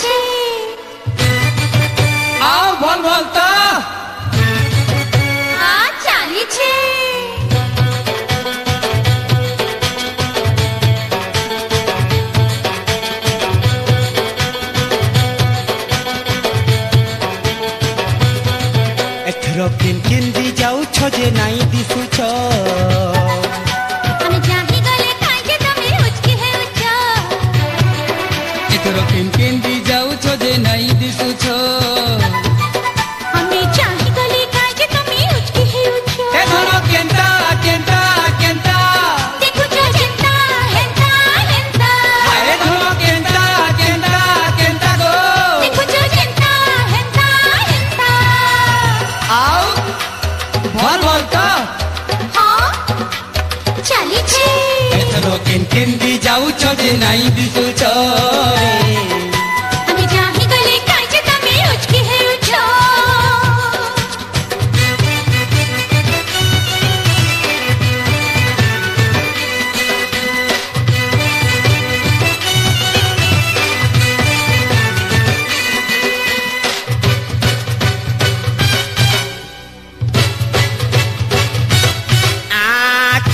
ଚାଲିଛି ଆଉ ଭଲ ଭଲ ତ ଚାଲିଛି ଏଥର କେନ୍ତି ଯାଉଛ ଯେ ନାଇଁ ଦିଶୁଛ ଆମେ ଚାହିଁ ଗଲେ କାହିଁକି ତମେ ଉଚକି ହେଉଛ ଏଥର କେନ୍ତି ଯାଉଛ ଯେ ନାଇଁ ଦିଶୁଛ ଆମେ ଚାହିଁ ଗଲେ କାହିଁକି ତମେ ଉଚକି ହେଉଛ ଏଥର କେନ୍ତା କେନ୍ତା କେନ୍ତା ଦେଖୁଛ ଯେନ୍ତା ହେନ୍ତା ହେନ୍ତା ଏଥର କେନ୍ତା କେନ୍ତା କେନ୍ତା ଗୋ ଦେଖୁଛ ଯେନ୍ତା ହେନ୍ତା ହେନ୍ତା ଆଉ ଭଲ ଭଲ ତ ଚାଲିଛି ଏଥର କେନ୍ତି ଯାଉଛ ଯେ ନାଇଁ ଦିଶୁଛ ଆମେ ଚାହିଁ ଗଲେ କାହିଁକି ତମେ ଉଚକି ହେଉଛ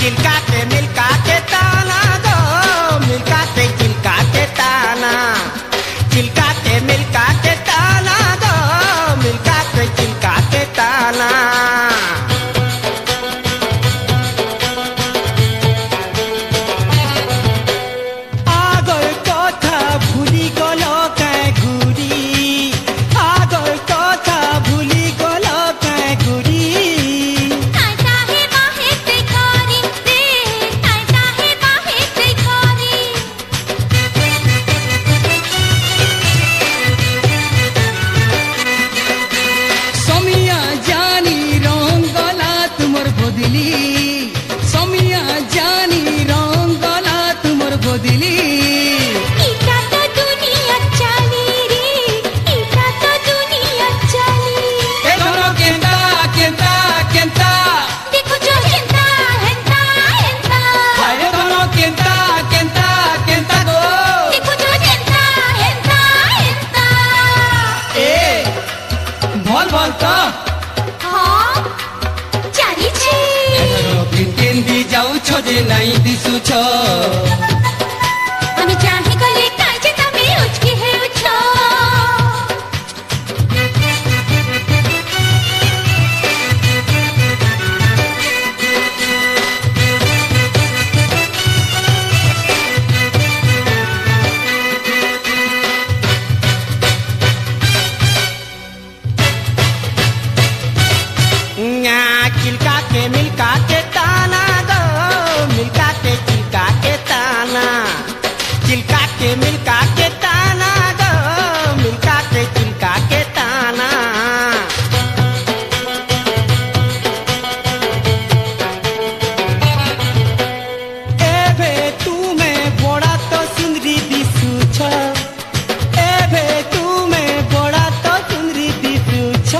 चिलकाते मिलकाते ताना गो मिलकाते चिलकाते ताना चिलकाते मिलकाते ताना गो मिलकाते चिलकाते ताना आगर कथा भूली गलो कै गुरी आगर कथा भूली गलो कै गुरी समिया जानी रंगला तुमर बदली इटा तो दुनिया चली रे इटा तो दुनिया चली ए दोनों केंता केंता केंता देखो जो हेंता हेंता हेंता हाय दोनों केंता केंता केंता गो देखो जो हेंता हेंता हेंता ए भल भल तो हाँ चली छी केंदी जाउछ जे नाई दिसुछ আমি চাহি গলে কাজে তুমি উচকি হেউছ चिलकाते मिलकाते ताना गो मिलकाते चिलकाते ताना चिलकाते मिलकाते ताना गो मिलकाते चिलकाते ताना एबे तुमे बड़ा तो सुंदरी दिसुछ एबे तुमे बड़ा तो सुंदरी दिसुछ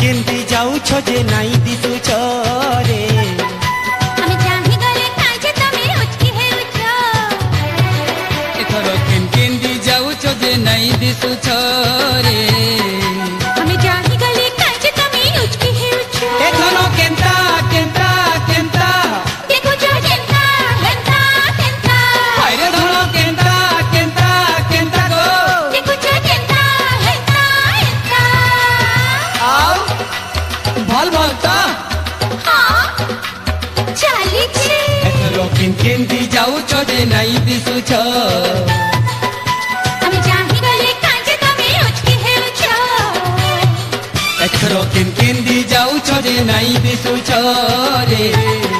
केंदी जाउछ जे नाई दिसुछ रे আমি চাহি গলে কাজে তুমি উচকি হেউছ एथर केंदी जाउछ जे नाई दिसुछ रे আমি চাহি গলে কাজে তুমি উচকি হেউছ एथर केंता केंता केंता দেখো जो হেন্তা হেন্তা হেন্তা हाय रे धर केंता केंता केंता गो देखो जो হেন্তা হেন্তা হেন্তা आओ भल भल तो चालिछि एथर केंदी जाउछ जे नाई दिसुछ ଯେ ନାଇଁ ଦିଶୁଛ ରେ